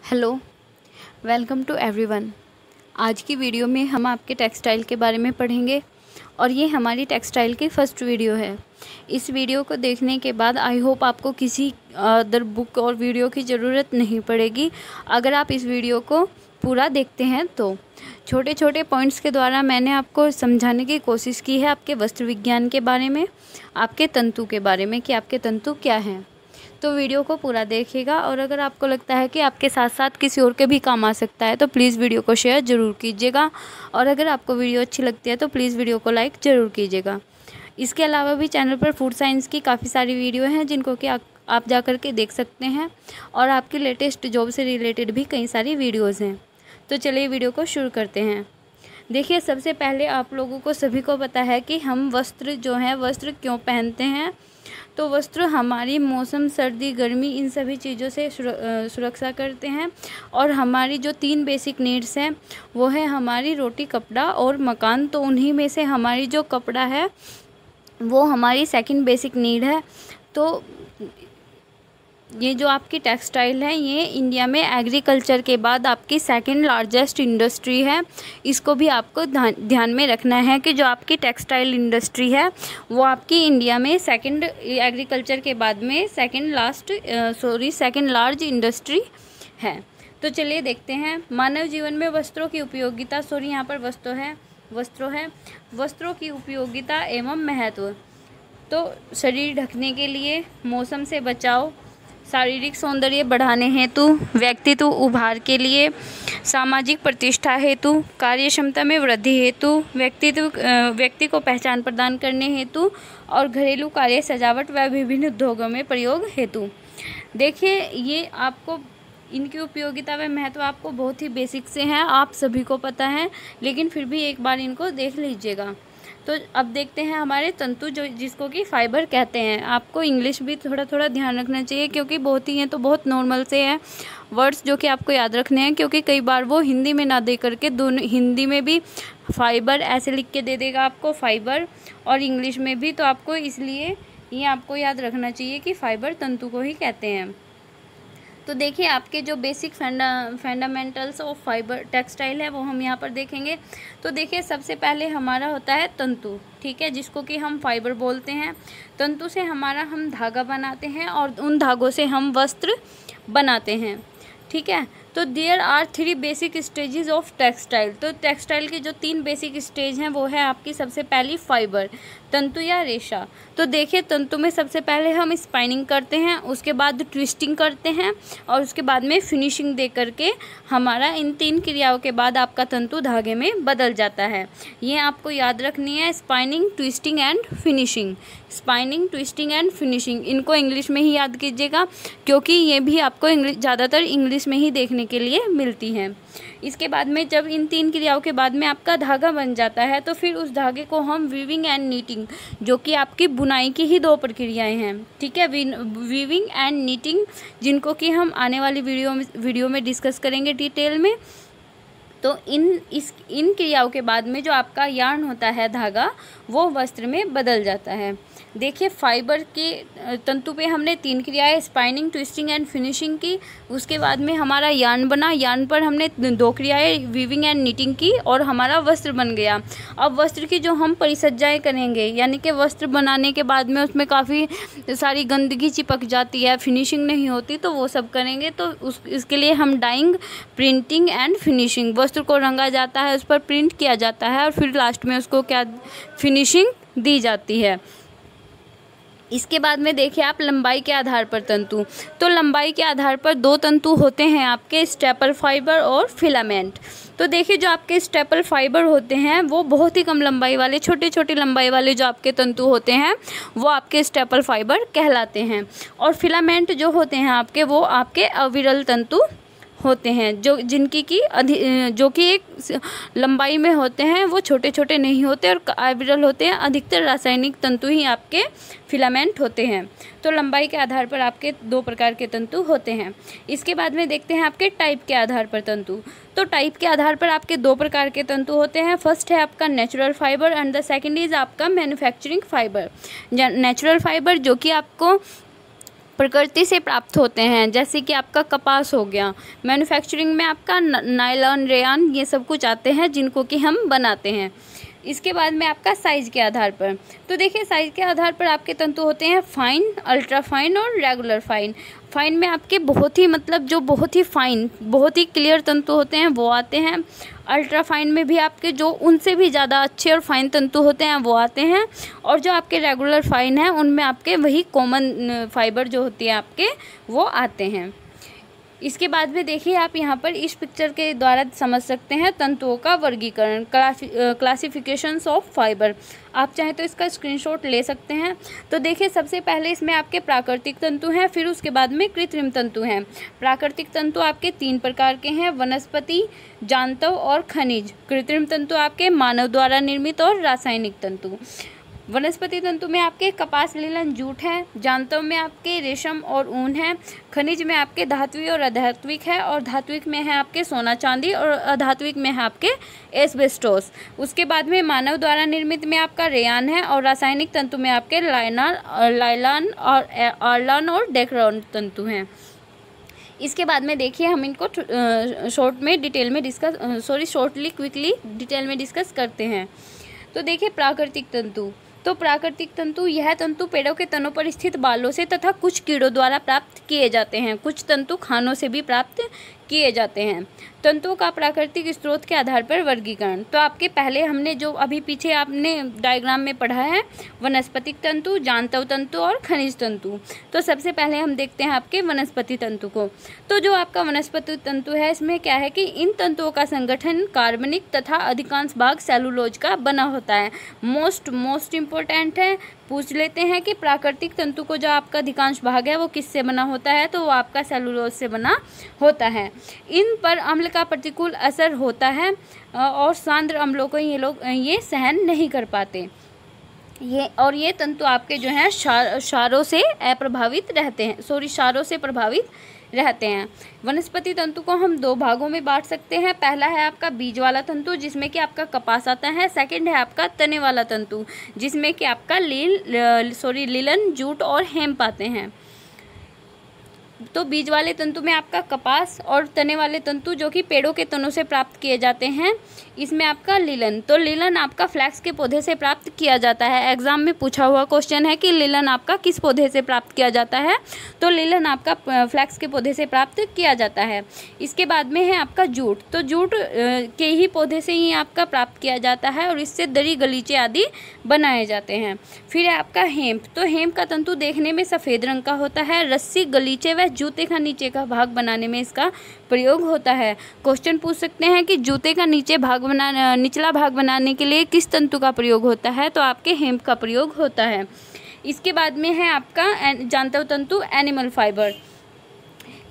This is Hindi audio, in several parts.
Hello, welcome to everyone. आज की वीडियो में हम आपके टेक्सटाइल के बारे में पढ़ेंगे और ये हमारी टेक्सटाइल की फर्स्ट वीडियो है। इस वीडियो को देखने के बाद आई होप आपको किसी अदर बुक और वीडियो की ज़रूरत नहीं पड़ेगी अगर आप इस वीडियो को पूरा देखते हैं तो। छोटे छोटे पॉइंट्स के द्वारा मैंने आपको समझाने की कोशिश की है आपके वस्त्र विज्ञान के बारे में, आपके तंतु के बारे में कि आपके तंतु क्या हैं। तो वीडियो को पूरा देखिएगा और अगर आपको लगता है कि आपके साथ साथ किसी और के भी काम आ सकता है तो प्लीज़ वीडियो को शेयर ज़रूर कीजिएगा और अगर आपको वीडियो अच्छी लगती है तो प्लीज़ वीडियो को लाइक ज़रूर कीजिएगा। इसके अलावा भी चैनल पर फूड साइंस की काफ़ी सारी वीडियो हैं जिनको कि आप जा कर के देख सकते हैं और आपकी लेटेस्ट जॉब से रिलेटेड भी कई सारी वीडियोज़ हैं। तो चलिए वीडियो को शुरू करते हैं। देखिए, सबसे पहले आप लोगों को सभी को पता है कि हम वस्त्र जो हैं वस्त्र क्यों पहनते हैं। तो वस्त्र हमारी मौसम, सर्दी, गर्मी इन सभी चीज़ों से सुरक्षा करते हैं और हमारी जो 3 बेसिक नीड्स हैं वो है हमारी रोटी, कपड़ा और मकान। तो उन्हीं में से हमारी जो कपड़ा है वो हमारी सेकंड बेसिक नीड है। तो ये जो आपकी टेक्सटाइल है ये इंडिया में एग्रीकल्चर के बाद आपकी सेकंड लार्जेस्ट इंडस्ट्री है। इसको भी आपको ध्यान में रखना है कि जो आपकी टेक्सटाइल इंडस्ट्री है वो आपकी इंडिया में सेकंड एग्रीकल्चर के बाद में सेकंड लार्ज इंडस्ट्री है। तो चलिए देखते हैं मानव जीवन में वस्त्रों की उपयोगिता। यहाँ पर वस्त्रों की उपयोगिता एवं महत्व। तो शरीर ढकने के लिए, मौसम से बचाव, शारीरिक सौंदर्य बढ़ाने हेतु, व्यक्तित्व उभार के लिए, सामाजिक प्रतिष्ठा हेतु, कार्य क्षमता में वृद्धि हेतु, व्यक्ति को पहचान प्रदान करने हेतु और घरेलू कार्य, सजावट व विभिन्न उद्योगों में प्रयोग हेतु। देखिए, ये आपको इनकी उपयोगिता व महत्व आपको बहुत ही बेसिक से हैं, आप सभी को पता है, लेकिन फिर भी एक बार इनको देख लीजिएगा। तो अब देखते हैं हमारे तंतु जिसको कि फाइबर कहते हैं। आपको इंग्लिश भी थोड़ा थोड़ा ध्यान रखना चाहिए क्योंकि बहुत ही हैं तो बहुत नॉर्मल से हैं वर्ड्स जो कि आपको याद रखने हैं, क्योंकि कई बार वो हिंदी में ना दे करके दोनों हिंदी में भी फाइबर ऐसे लिख के दे देगा आपको फाइबर और इंग्लिश में भी। तो आपको इसलिए ये आपको याद रखना चाहिए कि फाइबर तंतु को ही कहते हैं। तो देखिए, आपके जो basic fundamentals of fibre textile है वो हम यहाँ पर देखेंगे। तो देखिए, सबसे पहले हमारा होता है तंतु, ठीक है, जिसको कि हम फाइबर बोलते हैं। तंतु से हम धागा बनाते हैं और उन धागों से हम वस्त्र बनाते हैं, ठीक है। तो there are 3 basic stages of textile. तो टेक्सटाइल की जो 3 बेसिक स्टेज हैं वो है आपकी सबसे पहली फाइबर, तंतु या रेशा। तो देखिए, तंतु में सबसे पहले हम स्पाइनिंग करते हैं, उसके बाद ट्विस्टिंग करते हैं और उसके बाद में फिनिशिंग दे करके हमारा इन 3 क्रियाओं के बाद आपका तंतु धागे में बदल जाता है। ये आपको याद रखनी है, spinning, twisting and finishing. Spinning, twisting and finishing, इनको इंग्लिश में ही याद कीजिएगा क्योंकि ये भी आपको ज़्यादातर इंग्लिश में ही देखने के लिए मिलती हैं। इसके बाद में जब इन 3 क्रियाओं के बाद में आपका धागा बन जाता है तो फिर उस धागे को हम वीविंग एंड नीटिंग, जो कि आपकी बुनाई की ही 2 प्रक्रियाएं हैं, ठीक है, वीविंग एंड नीटिंग, जिनको कि हम आने वाली वीडियो में डिस्कस करेंगे डिटेल में। तो इन क्रियाओं के बाद में जो आपका यार्न होता है धागा वो वस्त्र में बदल जाता है। देखिए, फाइबर के तंतु पे हमने 3 क्रियाएं स्पाइनिंग, ट्विस्टिंग एंड फिनिशिंग की। उसके बाद में हमारा यार्न बना, यार्न पर हमने 2 क्रियाएं वीविंग एंड नीटिंग की और हमारा वस्त्र बन गया। अब वस्त्र की जो हम परिसज्जाएं करेंगे, यानी कि वस्त्र बनाने के बाद में उसमें काफ़ी सारी गंदगी चिपक जाती है, फिनिशिंग नहीं होती, तो वो सब करेंगे। तो इसके लिए हम डाइंग, प्रिंटिंग एंड फिनिशिंग, वस्त्र को रंगा जाता है, उस पर प्रिंट किया जाता है और फिर लास्ट में उसको फिनिशिंग दी जाती है। इसके बाद में देखिए आप लंबाई के आधार पर तंतु। तो लंबाई के आधार पर 2 तंतु होते हैं आपके, स्टेपल फाइबर और फिलामेंट। तो देखिए, जो आपके स्टेपल फाइबर होते हैं वो बहुत ही कम लंबाई वाले, छोटे छोटे लंबाई वाले जो आपके तंतु होते हैं वो आपके स्टेपल फाइबर कहलाते हैं। और फिलामेंट जो होते हैं आपके वो आपके अविरल तंतु होते हैं, जो कि एक लंबाई में होते हैं, वो छोटे छोटे नहीं होते और अविरल होते हैं। अधिकतर रासायनिक तंतु ही आपके फिलामेंट होते हैं। तो लंबाई के आधार पर आपके 2 प्रकार के तंतु होते हैं। इसके बाद में देखते हैं आपके टाइप के आधार पर तंतु। तो टाइप के आधार पर आपके 2 प्रकार के तंतु होते हैं। फर्स्ट है आपका natural fibre and the second is आपका मैन्युफैक्चरिंग फाइबर। नेचुरल फाइबर जो कि आपको प्रकृति से प्राप्त होते हैं, जैसे कि आपका कपास हो गया। मैन्युफैक्चरिंग में आपका नायलॉन, रेयान, ये सब कुछ आते हैं जिनको कि हम बनाते हैं। इसके बाद में आपका साइज़ के आधार पर, तो देखिए साइज़ के आधार पर आपके तंतु होते हैं फाइन, अल्ट्रा फाइन और रेगुलर फाइन। फाइन में आपके बहुत ही जो बहुत ही फाइन, बहुत ही क्लियर तंतु होते हैं वो आते हैं। अल्ट्रा फाइन में भी आपके जो उनसे भी ज़्यादा अच्छे और फाइन तंतु होते हैं वो आते हैं। और जो आपके रेगुलर फाइन हैं उनमें आपके वही कॉमन फाइबर जो होती है आपके वो आते हैं। इसके बाद में देखिए आप यहाँ पर इस पिक्चर के द्वारा समझ सकते हैं तंतुओं का वर्गीकरण, क्लासिफिकेशंस ऑफ फाइबर। आप चाहें तो इसका स्क्रीनशॉट ले सकते हैं। तो देखिए सबसे पहले इसमें आपके प्राकृतिक तंतु हैं, फिर उसके बाद में कृत्रिम तंतु हैं। प्राकृतिक तंतु आपके 3 प्रकार के हैं, वनस्पति, जांतव और खनिज। कृत्रिम तंतु आपके मानव द्वारा निर्मित और रासायनिक तंतु। वनस्पति तंतु में आपके कपास, लीलन, जूट है। जांतव में आपके रेशम और ऊन है। खनिज में आपके धात्विक और अधात्विक है, और धात्विक में है आपके सोना चांदी, और अधात्विक में है आपके एस्बेस्टोस। उसके बाद में मानव द्वारा निर्मित में आपका रेयान है, और रासायनिक तंतु में आपके लाइलान और आर्लान और डेक्रोन तंतु हैं। इसके बाद में देखिए हम इनको शॉर्टली क्विकली डिटेल में डिस्कस करते हैं। तो देखिए प्राकृतिक तंतु, तो प्राकृतिक तंतु यह तंतु पेड़ों के तनों पर स्थित बालों से तथा कुछ कीड़ों द्वारा प्राप्त किए जाते हैं। कुछ तंतु खानों से भी प्राप्त किए जाते हैं। तंतुओं का प्राकृतिक स्रोत के आधार पर वर्गीकरण, तो आपके पहले हमने जो अभी पीछे आपने डायग्राम में पढ़ा है, वनस्पतिक तंतु, जांतव तंतु और खनिज तंतु। तो सबसे पहले हम देखते हैं आपके वनस्पति तंतु को। तो जो आपका वनस्पति तंतु है इसमें क्या है कि इन तंतुओं का संगठन कार्बनिक तथा अधिकांश भाग सेलुलोज का बना होता है। मोस्ट इम्पोर्टेंट है, पूछ लेते हैं कि प्राकृतिक तंतु को जो आपका अधिकांश भाग है वो किससे बना होता है, तो वो आपका सेलुलोज से बना होता है। इन पर अम्ल का प्रतिकूल असर होता है और सांद्र अम्लों को ये सहन नहीं कर पाते। ये तंतु आपके जो हैं क्षारों से प्रभावित रहते हैं। वनस्पति तंतु को हम 2 भागों में बांट सकते हैं। पहला है आपका बीज वाला तंतु जिसमें कि आपका कपास आता है। सेकंड है आपका तने वाला तंतु जिसमें कि आपका लीलन, जूट और हेम्प आते हैं। तो बीज वाले तंतु में आपका कपास, और तने वाले तंतु जो कि पेड़ों के तनों से प्राप्त किए जाते हैं, इसमें आपका लीलन। तो लीलन आपका फ्लैक्स के पौधे से प्राप्त किया जाता है। एग्जाम में पूछा हुआ क्वेश्चन है कि लीलन आपका किस पौधे से प्राप्त किया जाता है, तो लीलन आपका फ्लैक्स के पौधे से प्राप्त किया जाता है। इसके बाद में है आपका जूट, तो जूट के ही पौधे से ही आपका प्राप्त किया जाता है और इससे दरी, गलीचे आदि बनाए जाते हैं। फिर है आपका हेम्प, तो हेम्प का तंतु देखने में सफ़ेद रंग का होता है। रस्सी, गलीचे व जूते का नीचे का भाग बनाने में इसका प्रयोग होता है। क्वेश्चन पूछ सकते हैं कि जूते का निचला भाग बनाने के लिए किस तंतु का प्रयोग होता है, तो आपके हेम्प का प्रयोग होता है। इसके बाद में है आपका जांतव तंतु, एनिमल फाइबर।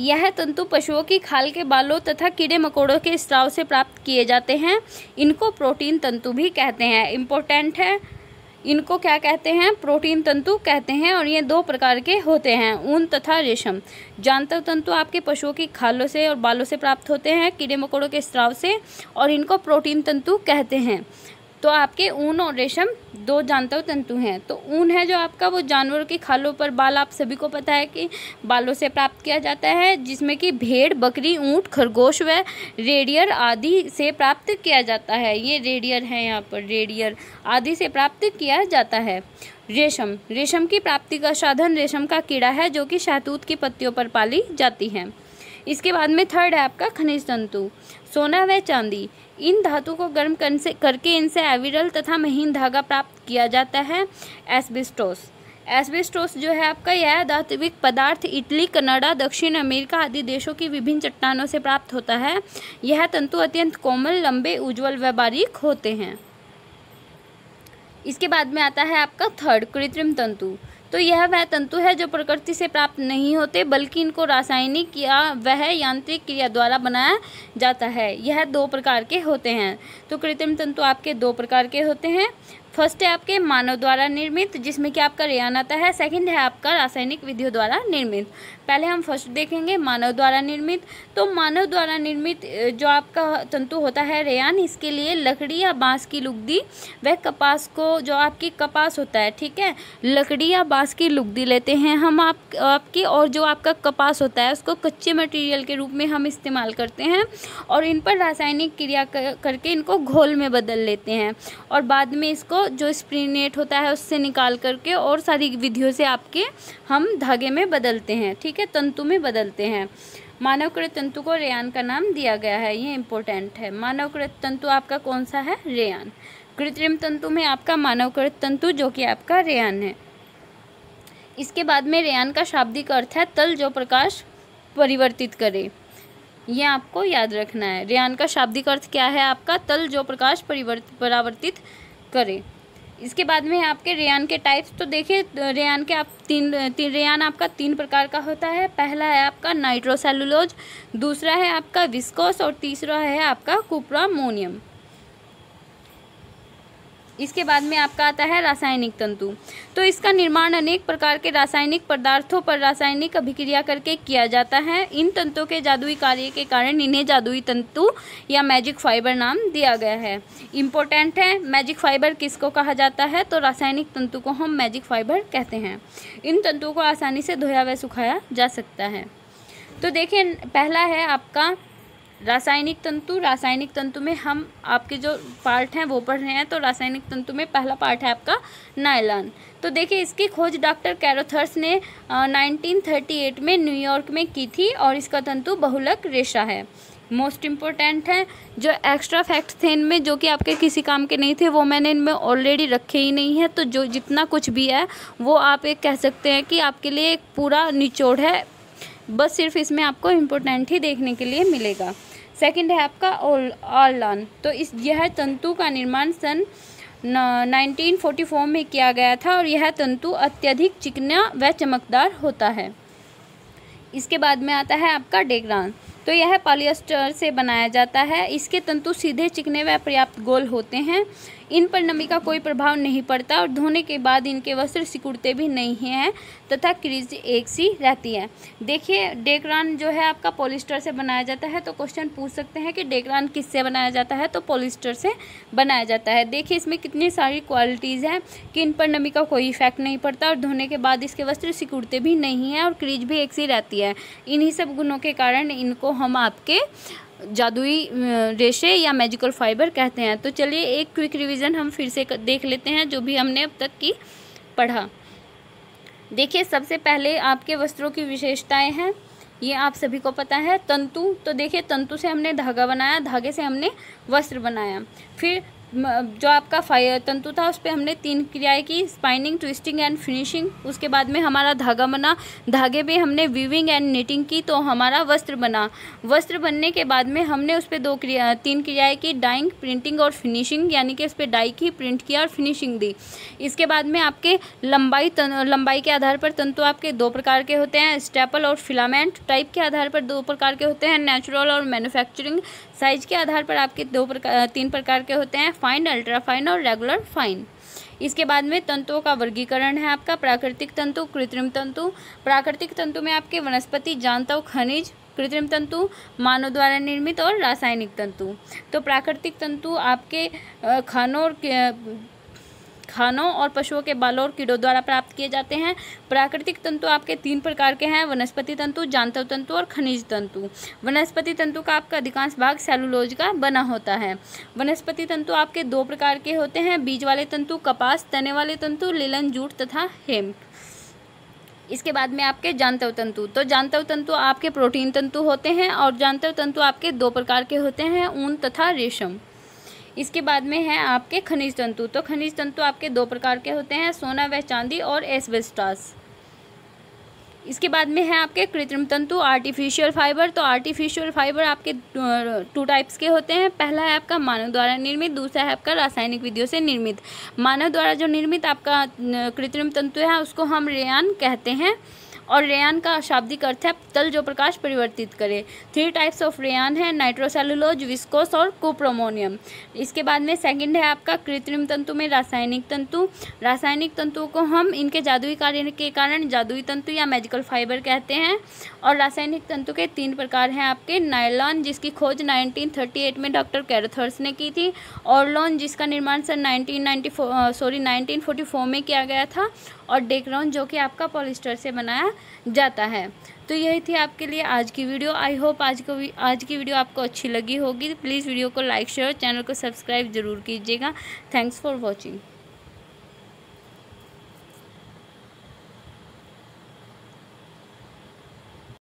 यह तंतु पशुओं की खाल के बालों तथा कीड़े मकोड़ों के स्राव से प्राप्त किए जाते हैं। इनको प्रोटीन तंतु भी कहते हैं। इम्पोर्टेंट है, इनको क्या कहते हैं, प्रोटीन तंतु कहते हैं। और ये 2 प्रकार के होते हैं, ऊन तथा रेशम। जांतव तंतु आपके पशुओं की खालों से और बालों से प्राप्त होते हैं, कीड़े मकोड़ों के स्राव से, और इनको प्रोटीन तंतु कहते हैं। तो आपके ऊन और रेशम 2 जांतव तंतु हैं। तो ऊन है जो आपका वो जानवरों की खालों पर बाल, आप सभी को पता है कि बालों से प्राप्त किया जाता है, जिसमें कि भेड़, बकरी, ऊंट, खरगोश व रेडियर आदि से प्राप्त किया जाता है। ये रेडियर है, यहाँ पर रेडियर आदि से प्राप्त किया जाता है। रेशम की प्राप्ति का साधन रेशम का कीड़ा है जो कि शहतूत की पत्तियों पर पाली जाती है। इसके बाद में थर्ड है आपका खनिज तंतु, सोना व चांदी। इन धातु को गर्म करके इनसे एविरल तथा महीन धागा प्राप्त किया जाता है। एस्बेस्टोस जो है आपका, यह धात्विक पदार्थ इटली, कनाडा, दक्षिण अमेरिका आदि देशों की विभिन्न चट्टानों से प्राप्त होता है। यह तंतु अत्यंत कोमल, लंबे, उज्ज्वल व बारीक होते हैं। इसके बाद में आता है आपका थर्ड, कृत्रिम तंतु। तो यह वह तंतु है जो प्रकृति से प्राप्त नहीं होते, बल्कि इनको रासायनिक या वह यांत्रिक क्रिया द्वारा बनाया जाता है। यह 2 प्रकार के होते हैं। तो कृत्रिम तंतु आपके 2 प्रकार के होते हैं। फर्स्ट है आपके मानव द्वारा निर्मित, जिसमें कि आपका रेयान आता है। सेकंड है आपका रासायनिक विधियों द्वारा निर्मित। पहले हम फर्स्ट देखेंगे मानव द्वारा निर्मित। तो मानव द्वारा निर्मित जो आपका तंतु होता है रेयान, इसके लिए लकड़ी या बांस की लुगदी व कपास को, जो आपकी कपास होता है, ठीक है, लकड़ी या बांस की लुगदी लेते हैं हम आपकी, और जो आपका कपास होता है उसको कच्चे मटेरियल के रूप में हम इस्तेमाल करते हैं और इन पर रासायनिक क्रिया करके इनको घोल में बदल लेते हैं और बाद में इसको जो स्प्रिनेट होता है उससे निकाल करके और सारी विधियों से आपके हम धागे में बदलते हैं, ठीक है, तंतु में बदलते हैं। मानवकृत तंतु को रेयान का नाम दिया गया है, ये इंपॉर्टेंट है। मानवकृत तंतु आपका कौन सा है? रेयान। कृत्रिम तंतु में आपका मानवकृत तंतु जो कि आपका रेयान है। इसके बाद में रेयान का शाब्दिक अर्थ है तल जो प्रकाश परिवर्तित करे, ये आपको याद रखना है। रेयान का शाब्दिक अर्थ क्या है आपका? तल जो प्रकाश परावर्तित करे। इसके बाद में आपके रेयान के टाइप्स, तो देखिए रेयान के आप रेयान आपका 3 प्रकार का होता है। पहला है आपका नाइट्रोसेलुलोज, दूसरा है आपका विस्कोस और तीसरा है आपका कुप्रामोनियम। इसके बाद में आपका आता है रासायनिक तंतु। तो इसका निर्माण अनेक प्रकार के रासायनिक पदार्थों पर रासायनिक अभिक्रिया करके किया जाता है। इन तंतुओं के जादुई कार्य के कारण इन्हें जादुई तंतु या मैजिक फाइबर नाम दिया गया है। इम्पोर्टेंट है, मैजिक फाइबर किसको कहा जाता है? तो रासायनिक तंतु को हम मैजिक फाइबर कहते हैं। इन तंतुओं को आसानी से धोया व सुखाया जा सकता है। तो देखिए पहला है आपका रासायनिक तंतु। रासायनिक तंतु में हम आपके जो पार्ट हैं वो पढ़ रहे हैं। तो रासायनिक तंतु में पहला पार्ट है आपका नायलॉन। तो देखिए इसकी खोज डॉक्टर कैरोथर्स ने 1938 में न्यूयॉर्क में की थी और इसका तंतु बहुलक रेशा है। मोस्ट इम्पोर्टेंट है, जो एक्स्ट्रा फैक्ट्स थे इनमें जो कि आपके किसी काम के नहीं थे वो मैंने इनमें ऑलरेडी रखे ही नहीं है। तो जो जितना कुछ भी है वो आप एक कह सकते हैं कि आपके लिए एक पूरा निचोड़ है, बस सिर्फ इसमें आपको इम्पोर्टेंट ही देखने के लिए मिलेगा। सेकंड है आपका ऑर्लान। तो यह तंतु का निर्माण सन 1944 में किया गया था और यह तंतु अत्यधिक चिकना व चमकदार होता है। इसके बाद में आता है आपका डेक्रान। तो यह पॉलिएस्टर से बनाया जाता है। इसके तंतु सीधे, चिकने व पर्याप्त गोल होते हैं। इन पर नमी का कोई प्रभाव नहीं पड़ता और धोने के बाद इनके वस्त्र सिकुड़ते भी नहीं हैं तथा क्रीज एक सी रहती है। देखिए डेक्रान जो है आपका पॉलिएस्टर से बनाया जाता है। तो क्वेश्चन पूछ सकते हैं कि डेक्रान किससे बनाया जाता है? तो पॉलिएस्टर से बनाया जाता है। देखिए इसमें कितनी सारी क्वालिटीज़ हैं कि इन पर नमी का कोई इफेक्ट नहीं पड़ता और धोने के बाद इसके वस्त्र सिकुड़ते भी नहीं हैं और क्रीज भी एक सी रहती है। इन्हीं सब गुणों के कारण इनको हम आपके जादुई रेशे या मैजिकल फाइबर कहते हैं। तो चलिए एक क्विक रिवीजन हम फिर से देख लेते हैं जो भी हमने अब तक की पढ़ा। देखिए सबसे पहले आपके वस्त्रों की विशेषताएं हैं, ये आप सभी को पता है। तंतु, तो देखिए तंतु से हमने धागा बनाया, धागे से हमने वस्त्र बनाया। फिर जो आपका तंतु था उस पर हमने 3 क्रियाएं की, स्पाइनिंग, ट्विस्टिंग एंड फिनिशिंग। उसके बाद में हमारा धागा बना, धागे पे हमने वीविंग एंड निटिंग की तो हमारा वस्त्र बना। वस्त्र बनने के बाद में हमने उस पर 3 क्रियाएं की, डाइंग, प्रिंटिंग और फिनिशिंग, यानी कि उस पर डाई की, प्रिंट किया और फिनिशिंग दी। इसके बाद में आपके लंबाई के आधार पर तंतु आपके 2 प्रकार के होते हैं, स्टेपल और फिलामेंट। टाइप के आधार पर 2 प्रकार के होते हैं, नेचुरल और मैन्युफैक्चरिंग। साइज के आधार पर आपके 3 प्रकार के होते हैं, फाइन, अल्ट्रा फाइन और रेगुलर फाइन। इसके बाद में तंतुओं का वर्गीकरण है आपका प्राकृतिक तंतु, कृत्रिम तंतु। प्राकृतिक तंतु में आपके वनस्पति, जांतव, खनिज। कृत्रिम तंतु मानव द्वारा निर्मित और रासायनिक तंतु। तो प्राकृतिक तंतु आपके खानों और पशुओं के बालों और कीड़ों द्वारा प्राप्त किए जाते हैं। प्राकृतिक तंतु आपके 3 प्रकार के हैं, वनस्पति तंतु, जांतव तंतु और खनिज तंतु। वनस्पति तंतु का आपका अधिकांश भाग सेलुलोज का बना होता है। वनस्पति तंतु आपके 2 प्रकार के होते हैं, बीज वाले तंतु कपास, तने वाले तंतु लिनन, जूट तथा हेम्प। इसके बाद में आपके जांतव तंतु। तो जांतव तंतु आपके प्रोटीन तंतु होते हैं और जांतव तंतु आपके 2 प्रकार के होते हैं, ऊन तथा रेशम। इसके बाद में है आपके खनिज तंतु। तो खनिज तंतु आपके 2 प्रकार के होते हैं, सोना व चांदी और एस्बेस्टॉस। इसके बाद में है आपके कृत्रिम तंतु, आर्टिफिशियल फाइबर। तो आर्टिफिशियल फाइबर आपके 2 टाइप्स के होते हैं। पहला है आपका मानव द्वारा निर्मित, दूसरा है आपका रासायनिक विधियों से निर्मित। मानव द्वारा जो निर्मित आपका कृत्रिम तंतु है उसको हम रेयान कहते हैं और रेयान का शाब्दिक अर्थ है तल जो प्रकाश परिवर्तित करे। 3 टाइप्स ऑफ रेयान है, नाइट्रोसेलुलोज, विस्कोस और कोप्रोमोनियम। इसके बाद में सेकंड है आपका कृत्रिम तंतु में रासायनिक तंतु। रासायनिक तंतुओं को हम इनके जादुई कार्य के कारण जादुई तंतु या मैजिकल फाइबर कहते हैं। और रासायनिक तंतु के 3 प्रकार हैं आपके, नायलॉन जिसकी खोज 1938 में डॉक्टर कैरथर्स ने की थी, ऑर्लॉन जिसका निर्माण सन 1944 में किया गया था, और डेक्रॉन जो कि आपका पॉलिस्टर से बनाया जाता है। तो यही थी आपके लिए आज की वीडियो। आई होप आज की वीडियो आपको अच्छी लगी होगी। प्लीज़ वीडियो को लाइक शेयर, चैनल को सब्सक्राइब जरूर कीजिएगा। Thanks for watching.